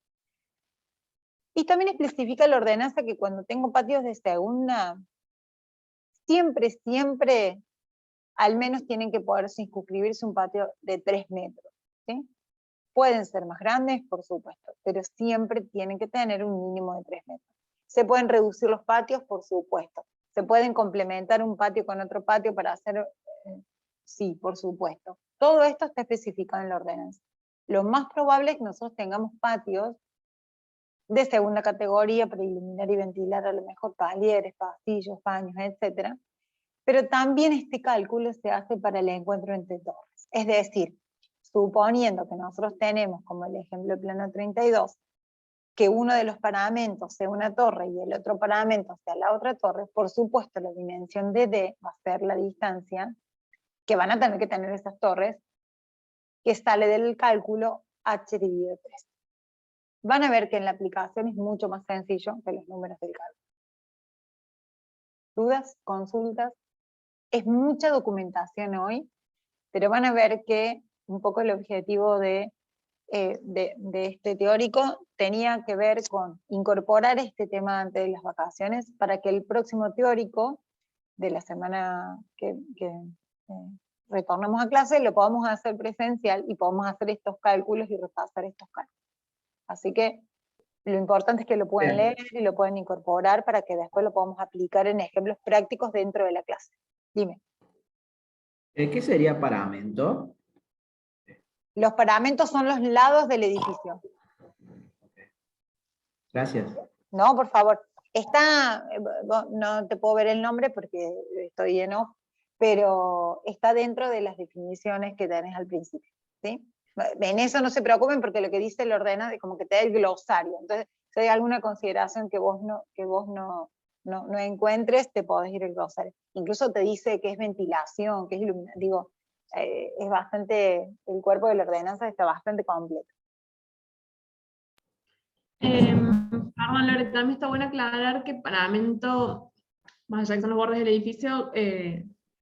Y también especifica la ordenanza que cuando tengo patios de segunda, siempre, al menos tienen que poder circunscribirse un patio de 3 metros, ¿sí? Pueden ser más grandes, por supuesto, pero siempre tienen que tener un mínimo de 3 metros. ¿Se pueden reducir los patios? Por supuesto. ¿Se pueden complementar un patio con otro patio para hacer...? Sí, por supuesto. Todo esto está especificado en la ordenanza. Lo más probable es que nosotros tengamos patios de segunda categoría para iluminar y ventilar a lo mejor talleres, pasillos, baños, etc. Pero también este cálculo se hace para el encuentro entre torres. Es decir, suponiendo que nosotros tenemos, como el ejemplo del plano 32, que uno de los paramentos sea una torre y el otro paramento sea la otra torre, por supuesto la dimensión de D va a ser la distancia que van a tener que tener esas torres, que sale del cálculo h dividido 3. Van a ver que en la aplicación es mucho más sencillo que los números del cálculo. ¿Dudas? ¿Consultas? Es mucha documentación hoy, pero van a ver que un poco el objetivo de este teórico tenía que ver con incorporar este tema antes de las vacaciones para que el próximo teórico de la semana que retornamos a clase lo podamos hacer presencial y podamos hacer estos cálculos y repasar estos cálculos. Así que lo importante es que lo puedan leer y lo pueden incorporar para que después lo podamos aplicar en ejemplos prácticos dentro de la clase. Dime. ¿Qué sería paramento? Los paramentos son los lados del edificio. Gracias. No, por favor. Está, no te puedo ver el nombre porque estoy en off, pero está dentro de las definiciones que tenés al principio, ¿sí? En eso no se preocupen porque lo que dice el ordena como que te da el glosario. Entonces, si hay alguna consideración que vos no encuentres, te podés ir al glosario. Incluso te dice que es ventilación, que es iluminación. Digo, es bastante, el cuerpo de la ordenanza está bastante completo. Perdón, Lore, también está bueno aclarar que paramento, más allá que son los bordes del edificio,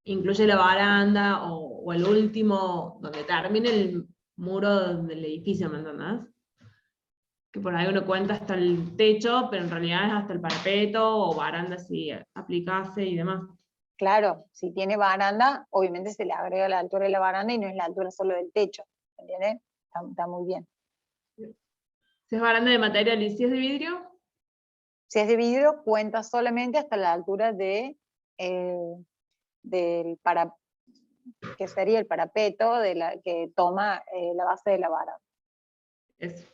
incluye la baranda o el último, donde termine el muro del edificio, ¿me entendés? Que por ahí uno cuenta hasta el techo, pero en realidad es hasta el parapeto o baranda si aplicase y demás. Claro, si tiene baranda, obviamente se le agrega la altura de la baranda y no es la altura solo del techo, ¿entiendes? Está muy bien. Si es baranda de material y si es de vidrio. Si es de vidrio, cuenta solamente hasta la altura que sería el parapeto que toma la base de la baranda. Eso.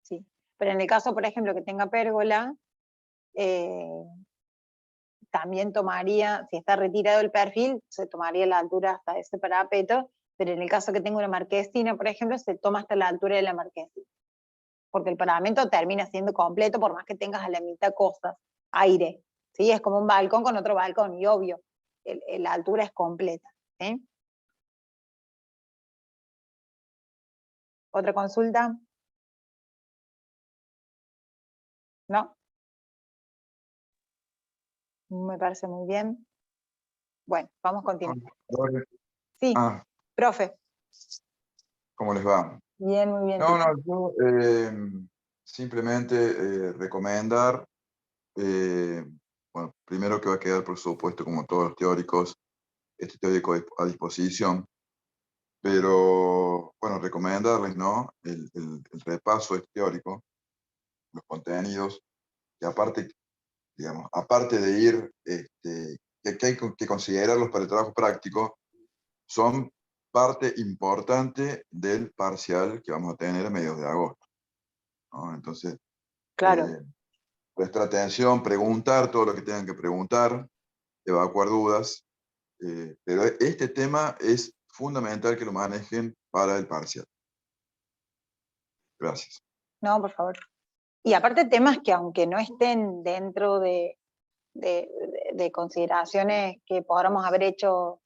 Sí. Pero en el caso, por ejemplo, que tenga pérgola, también tomaría, si está retirado el perfil, se tomaría la altura hasta ese parapeto, pero en el caso que tenga una marquesina, por ejemplo, se toma hasta la altura de la marquesina. Porque el paramento termina siendo completo por más que tengas a la mitad cosas, aire, ¿sí? Es como un balcón con otro balcón, y obvio, la altura es completa, ¿sí? ¿Otra consulta? ¿No? Me parece muy bien. Bueno, vamos a continuar. Sí, profe. ¿Cómo les va? Bien, muy bien. No, yo simplemente recomendar, bueno, primero que va a quedar, por supuesto, como todos los teóricos, este teórico a disposición, pero, bueno, recomendarles, ¿no? El repaso de este teórico, los contenidos, y aparte, digamos, aparte de ir, que hay que considerarlos para el trabajo práctico, son parte importante del parcial que vamos a tener a mediados de agosto, ¿no? Entonces, Claro. prestar atención, preguntar todo lo que tengan que preguntar, evacuar dudas, pero este tema es fundamental que lo manejen para el parcial. Gracias. No, por favor. Y aparte temas que aunque no estén dentro de consideraciones que podamos haber hecho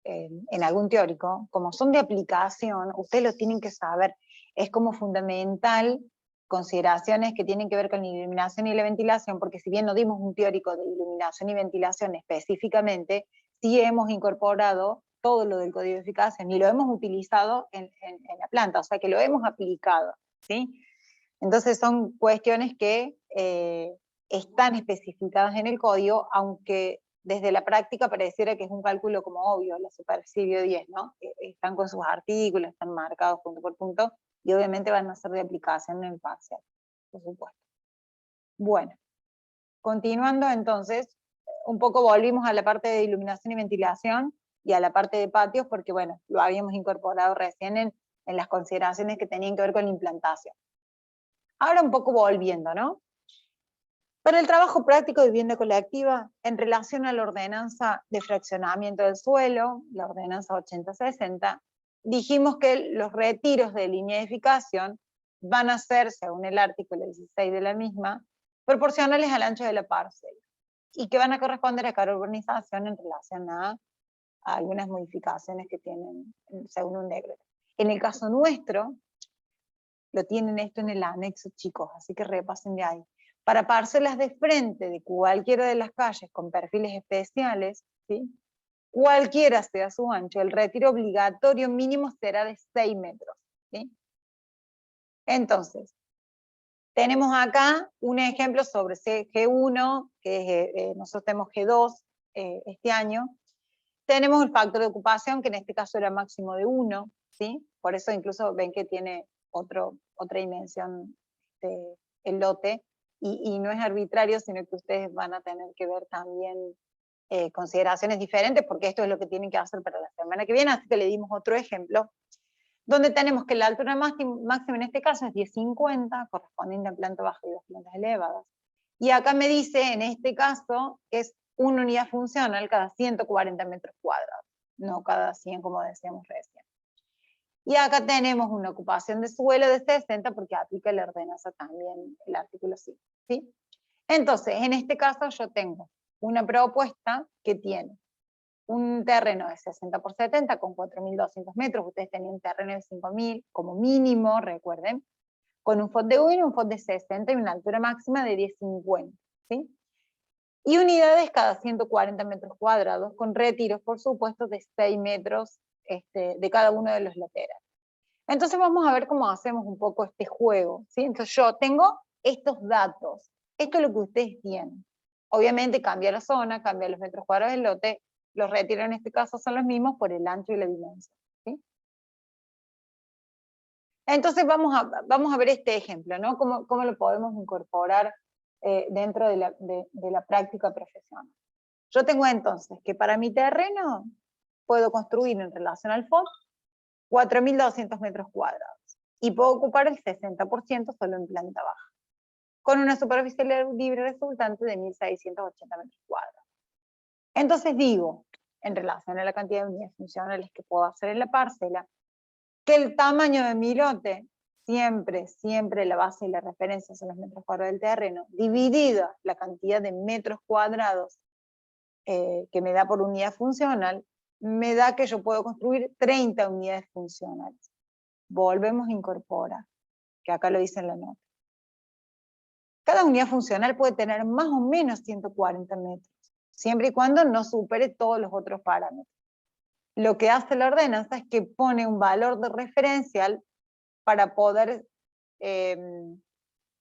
en algún teórico, como son de aplicación, ustedes lo tienen que saber. Es como fundamental consideraciones que tienen que ver con la iluminación y la ventilación, porque si bien no dimos un teórico de iluminación y ventilación específicamente, sí hemos incorporado todo lo del código de eficacia, ni lo hemos utilizado en la planta, o sea que lo hemos aplicado, ¿sí? Entonces son cuestiones que están especificadas en el código, aunque desde la práctica pareciera que es un cálculo como obvio, la Supercivio 10, ¿no? Están con sus artículos, están marcados punto por punto, y obviamente van a ser de aplicación en el parcial, por supuesto. Bueno, continuando entonces, un poco volvimos a la parte de iluminación y ventilación, y a la parte de patios, porque bueno, lo habíamos incorporado recién en las consideraciones que tenían que ver con la implantación. Ahora un poco volviendo, ¿no? Para el trabajo práctico de vivienda colectiva, en relación a la ordenanza de fraccionamiento del suelo, la ordenanza 8060, dijimos que los retiros de línea de edificación van a ser, según el artículo 16 de la misma, proporcionales al ancho de la parcela, y que van a corresponder a cada urbanización en relación a algunas modificaciones que tienen según un decreto. En el caso nuestro, lo tienen esto en el anexo, chicos, así que repasen de ahí. Para parcelas de frente de cualquiera de las calles con perfiles especiales, ¿sí? Cualquiera sea su ancho, el retiro obligatorio mínimo será de 6 metros. ¿Sí? Entonces, tenemos acá un ejemplo sobre G1, que es, nosotros tenemos G2 este año. Tenemos el factor de ocupación, que en este caso era máximo de 1, ¿sí? Por eso incluso ven que tiene otra dimensión el lote, y no es arbitrario, sino que ustedes van a tener que ver también consideraciones diferentes, porque esto es lo que tienen que hacer para la semana que viene, así que le dimos otro ejemplo, donde tenemos que la altura máxima en este caso es 1050, correspondiente a planta baja y 2 plantas elevadas. Y acá me dice, en este caso, que es una unidad funcional cada 140 metros cuadrados, no cada 100 como decíamos recién. Y acá tenemos una ocupación de suelo de 60 porque aplica la ordenanza también, el artículo 5. ¿Sí? Entonces, en este caso yo tengo una propuesta que tiene un terreno de 60 por 70 con 4.200 metros, ustedes tenían un terreno de 5.000 como mínimo, recuerden, con un FOT de 1 y un FOT de 60 y una altura máxima de 1050. ¿Sí? Y unidades cada 140 metros cuadrados, con retiros, por supuesto, de 6 metros de cada uno de los laterales. Entonces vamos a ver cómo hacemos un poco este juego, ¿sí? Entonces yo tengo estos datos, esto es lo que ustedes tienen. Obviamente cambia la zona, cambia los metros cuadrados del lote, los retiros en este caso son los mismos por el ancho y la dimensión, ¿sí? Entonces vamos a ver este ejemplo, ¿no? Cómo lo podemos incorporar dentro de la práctica profesional. Yo tengo entonces que para mi terreno puedo construir en relación al FOS 4.200 metros cuadrados y puedo ocupar el 60% solo en planta baja, con una superficie libre resultante de 1.680 metros cuadrados. Entonces digo, en relación a la cantidad de unidades funcionales que puedo hacer en la parcela, que el tamaño de mi lote, siempre la base y la referencia son los metros cuadrados del terreno, dividida la cantidad de metros cuadrados que me da por unidad funcional, me da que yo puedo construir 30 unidades funcionales. Volvemos a incorporar, que acá lo dice en la nota. Cada unidad funcional puede tener más o menos 140 metros, siempre y cuando no supere todos los otros parámetros. Lo que hace la ordenanza es que pone un valor de referencial para poder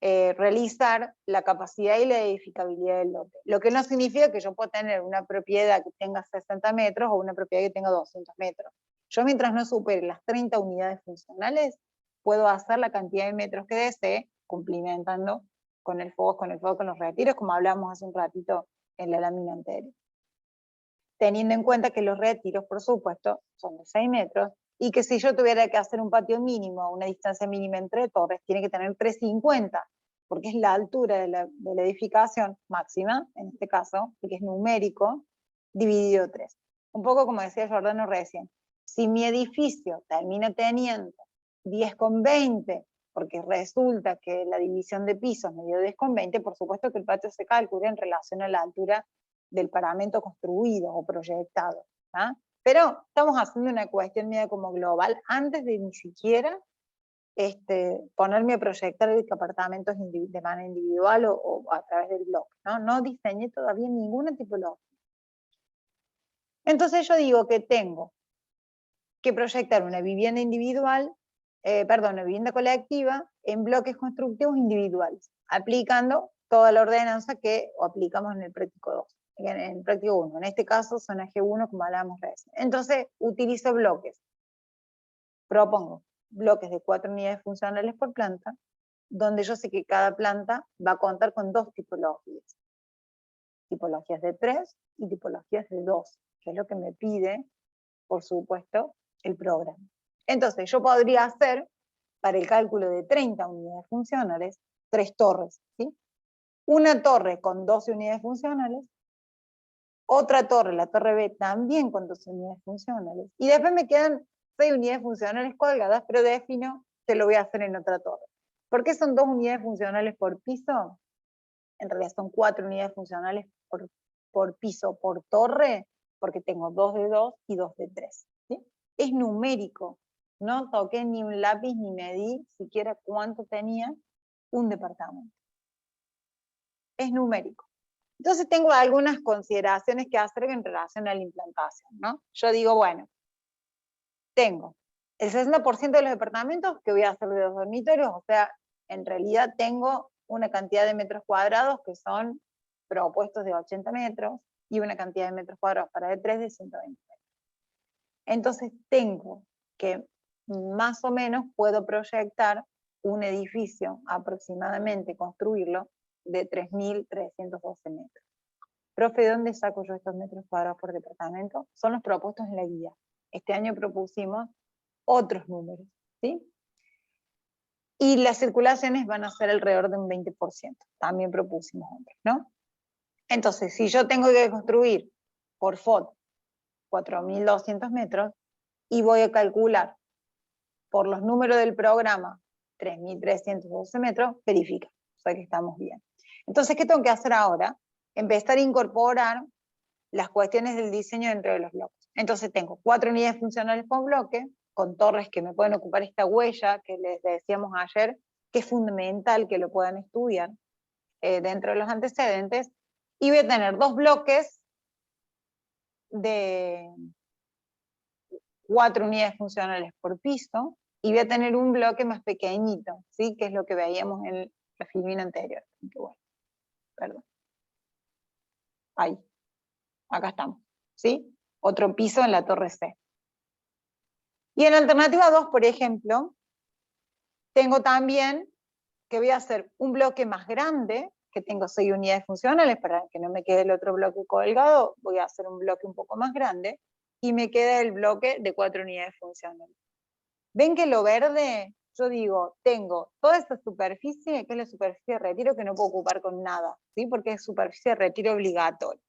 realizar la capacidad y la edificabilidad del lote. Lo que no significa que yo pueda tener una propiedad que tenga 60 metros o una propiedad que tenga 200 metros. Yo mientras no supere las 30 unidades funcionales, puedo hacer la cantidad de metros que desee, cumplimentando con el FOS, con los retiros, como hablamos hace un ratito en la lámina anterior. Teniendo en cuenta que los retiros, por supuesto, son de 6 metros, y que si yo tuviera que hacer un patio mínimo, una distancia mínima entre torres, tiene que tener 350, porque es la altura de la edificación máxima, en este caso, porque es numérico, dividido 3. Un poco como decía Jordano recién, si mi edificio termina teniendo 10,20, porque resulta que la división de pisos me dio 10,20, por supuesto que el patio se calcula en relación a la altura del paramento construido o proyectado. ¿Ah? Pero estamos haciendo una cuestión media como global, antes de ni siquiera ponerme a proyectar apartamentos de manera individual o a través del blog. No diseñé todavía ninguna tipología. Entonces yo digo que tengo que proyectar una vivienda individual, una vivienda colectiva en bloques constructivos individuales, aplicando toda la ordenanza que aplicamos en el práctico 2. En el práctico 1, en este caso zona G1 como hablábamos recién. Entonces utilizo bloques, propongo bloques de 4 unidades funcionales por planta, donde yo sé que cada planta va a contar con 2 tipologías. Tipologías de 3 y tipologías de 2, que es lo que me pide, por supuesto, el programa. Entonces yo podría hacer, para el cálculo de 30 unidades funcionales, 3 torres, ¿sí? Una torre con 12 unidades funcionales, otra torre, la torre B, también con 12 unidades funcionales, y después me quedan 6 unidades funcionales colgadas, pero defino que lo voy a hacer en otra torre. ¿Por qué son 2 unidades funcionales por piso? En realidad son 4 unidades funcionales por piso, por torre, porque tengo 2 de 2 y 2 de 3. ¿Sí? Es numérico. No toqué ni un lápiz ni medí siquiera cuánto tenía un departamento. Es numérico. Entonces tengo algunas consideraciones que hacer en relación a la implantación, ¿no? Yo digo, bueno, tengo el 60% de los departamentos que voy a hacer de 2 dormitorios, o sea, en realidad tengo una cantidad de metros cuadrados que son propuestos de 80 metros y una cantidad de metros cuadrados para de 3 de 120 metros. Entonces tengo que más o menos puedo proyectar un edificio aproximadamente, construirlo, de 3.312 metros. Profe, ¿de dónde saco yo estos metros cuadrados por departamento? Son los propuestos en la guía. Este año propusimos otros números, ¿sí? Y las circulaciones van a ser alrededor de un 20%. También propusimos otros, ¿no? Entonces, si yo tengo que construir por FOT 4.200 metros y voy a calcular por los números del programa 3.312 metros, verifica, o sea que estamos bien. Entonces, ¿qué tengo que hacer ahora? Empezar a incorporar las cuestiones del diseño dentro de los bloques. Entonces tengo 4 unidades funcionales por bloque, con torres que me pueden ocupar esta huella que les decíamos ayer, que es fundamental que lo puedan estudiar dentro de los antecedentes, y voy a tener 2 bloques de 4 unidades funcionales por piso, y voy a tener un bloque más pequeñito, ¿sí? Que es lo que veíamos en la filmina anterior. Bueno, perdón. Ahí. Acá estamos, ¿sí? Otro piso en la torre C. Y en alternativa 2, por ejemplo, tengo también que voy a hacer un bloque más grande, que tengo 6 unidades funcionales, para que no me quede el otro bloque colgado, voy a hacer un bloque un poco más grande, y me queda el bloque de 4 unidades funcionales. ¿Ven que lo verde? Yo digo, tengo toda esta superficie, que es la superficie de retiro, que no puedo ocupar con nada, ¿sí? Porque es superficie de retiro obligatoria.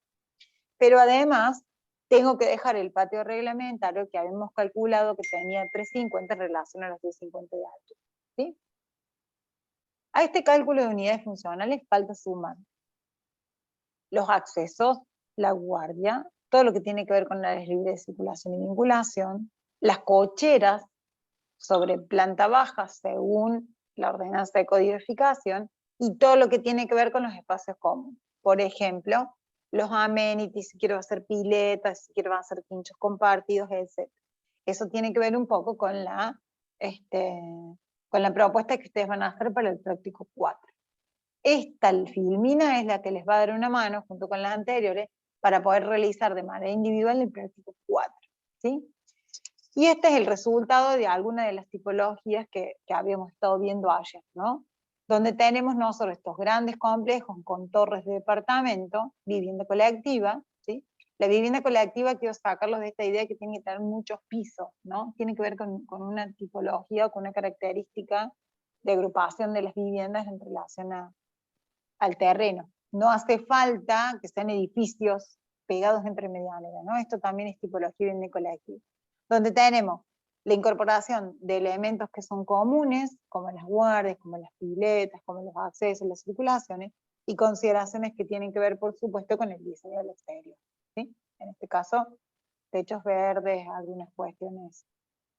Pero además, tengo que dejar el patio reglamentario que habíamos calculado que tenía 350 en relación a los 250 de alto, ¿sí? A este cálculo de unidades funcionales falta sumar los accesos, la guardia, todo lo que tiene que ver con áreas libres de circulación y vinculación, las cocheras sobre planta baja según la ordenanza de codificación, y todo lo que tiene que ver con los espacios comunes. Por ejemplo, los amenities, si quiero hacer piletas, si quiero hacer pinchos compartidos, etc. Eso tiene que ver un poco con la propuesta que ustedes van a hacer para el práctico 4. Esta filmina es la que les va a dar una mano, junto con las anteriores, para poder realizar de manera individual el práctico 4. ¿Sí? Y este es el resultado de alguna de las tipologías que habíamos estado viendo ayer, ¿no? Donde tenemos nosotros estos grandes complejos con torres de departamento, vivienda colectiva, ¿sí? La vivienda colectiva, quiero sacarlos de esta idea que tiene que tener muchos pisos, ¿no? Tiene que ver con una tipología o con una característica de agrupación de las viviendas en relación al terreno. No hace falta que sean edificios pegados entre medianeras, ¿no? Esto también es tipología de vivienda colectiva, donde tenemos la incorporación de elementos que son comunes, como las guardias, como las piletas, como los accesos, las circulaciones, y consideraciones que tienen que ver, por supuesto, con el diseño del exterior, ¿sí? En este caso, techos verdes, algunas cuestiones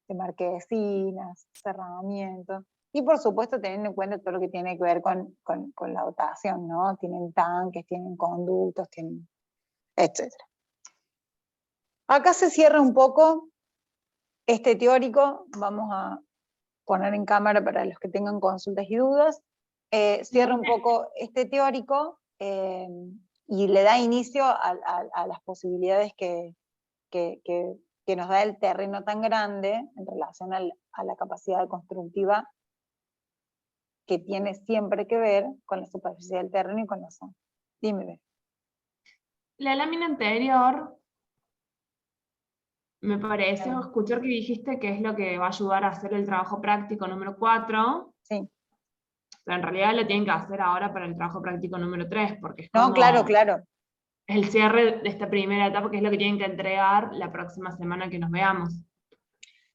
de marquesinas, cerramientos, y por supuesto teniendo en cuenta todo lo que tiene que ver con la dotación, ¿no? Tienen tanques, tienen conductos, tienen etc. Acá se cierra un poco este teórico, vamos a poner en cámara para los que tengan consultas y dudas, cierra un poco este teórico y le da inicio a las posibilidades que nos da el terreno tan grande en relación a la capacidad constructiva que tiene siempre que ver con la superficie del terreno y con la zona. Dime. La lámina anterior, me pareció escuchar que dijiste que es lo que va a ayudar a hacer el trabajo práctico número 4. Sí. Pero en realidad lo tienen que hacer ahora para el trabajo práctico número 3, porque es No, como claro, claro. el cierre de esta primera etapa, que es lo que tienen que entregar la próxima semana que nos veamos.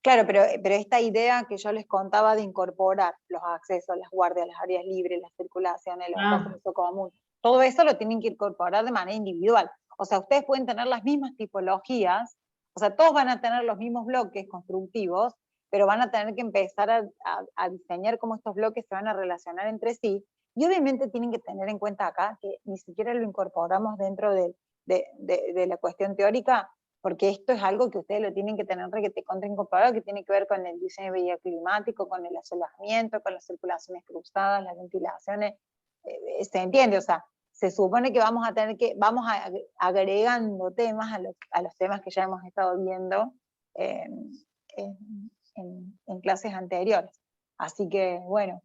Claro, pero esta idea que yo les contaba de incorporar los accesos, las guardias, las áreas libres, las circulaciones, los espacios de uso común, todo eso lo tienen que incorporar de manera individual. O sea, ustedes pueden tener las mismas tipologías, o sea, todos van a tener los mismos bloques constructivos, pero van a tener que empezar a diseñar cómo estos bloques se van a relacionar entre sí, y obviamente tienen que tener en cuenta acá que ni siquiera lo incorporamos dentro de la cuestión teórica, porque esto es algo que ustedes lo tienen que tener incorporado, que tiene que ver con el diseño bioclimático, con el asolamiento, con las circulaciones cruzadas, las ventilaciones, se entiende, o sea, se supone que vamos agregando temas a los temas que ya hemos estado viendo en clases anteriores. Así que, bueno,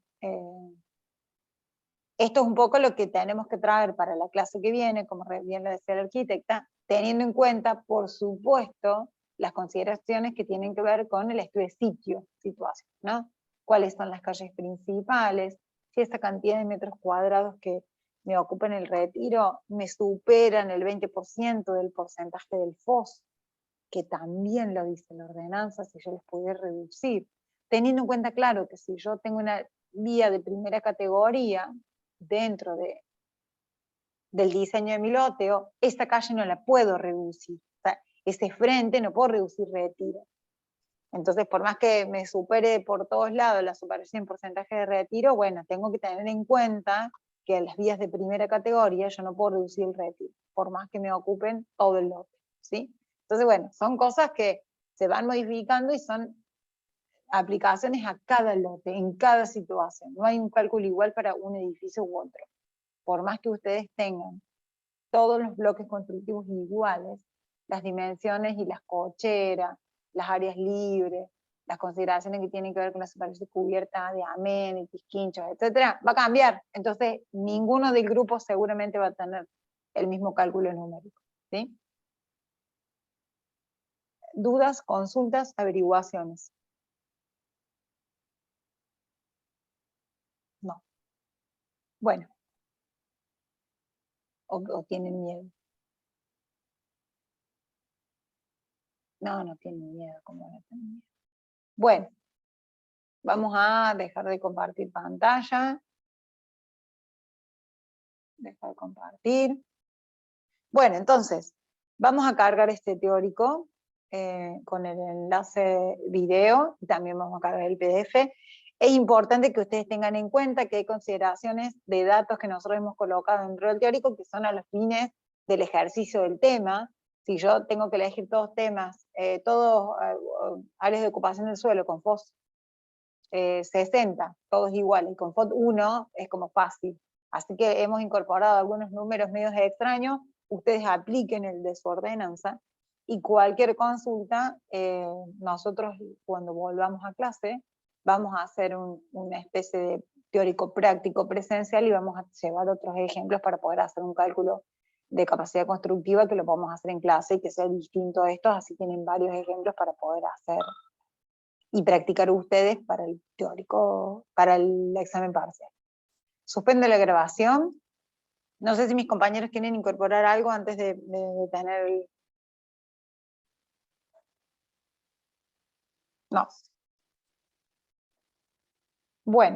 esto es un poco lo que tenemos que traer para la clase que viene, como bien lo decía la arquitecta, teniendo en cuenta, por supuesto, las consideraciones que tienen que ver con el estudio de sitio, situación, ¿no? ¿Cuáles son las calles principales? Si esa cantidad de metros cuadrados que me ocupan el retiro me superan el 20% del porcentaje del FOS, que también lo dice la ordenanza, si yo los pudiera reducir. Teniendo en cuenta, claro, que si yo tengo una vía de primera categoría dentro del diseño de mi loteo, esta calle no la puedo reducir. O sea, ese frente no puedo reducir retiro. Entonces, por más que me supere por todos lados la superación en porcentaje de retiro, bueno, tengo que tener en cuenta que en las vías de primera categoría yo no puedo reducir el retiro, por más que me ocupen todo el lote, ¿sí? Entonces, bueno, son cosas que se van modificando y son aplicaciones a cada lote, en cada situación. No hay un cálculo igual para un edificio u otro. Por más que ustedes tengan todos los bloques constructivos iguales, las dimensiones y las cocheras, las áreas libres, las consideraciones que tienen que ver con la superficie cubierta de amenities, quinchos, etcétera, va a cambiar. Entonces, ninguno del grupo seguramente va a tener el mismo cálculo numérico, ¿sí? Dudas, consultas, averiguaciones. No. Bueno. O tienen miedo. No tienen miedo, ¿cómo no tienen miedo? Bueno, vamos a dejar de compartir pantalla. Dejar de compartir. Bueno, entonces, vamos a cargar este teórico con el enlace video, y también vamos a cargar el PDF. Es importante que ustedes tengan en cuenta que hay consideraciones de datos que nosotros hemos colocado dentro del teórico que son a los fines del ejercicio del tema. Si yo tengo que elegir todos temas, todos áreas de ocupación del suelo con FOS 60, todos iguales, con FOS 1 es como fácil. Así que hemos incorporado algunos números medios extraños, ustedes apliquen el de su ordenanza, y cualquier consulta, nosotros cuando volvamos a clase, vamos a hacer una especie de teórico práctico presencial y vamos a llevar otros ejemplos para poder hacer un cálculo de capacidad constructiva que lo podamos hacer en clase y que sea distinto a estos, así tienen varios ejemplos para poder hacer y practicar ustedes para el teórico, para el examen parcial. Suspendo la grabación. No sé si mis compañeros quieren incorporar algo antes de tener el... No. Bueno.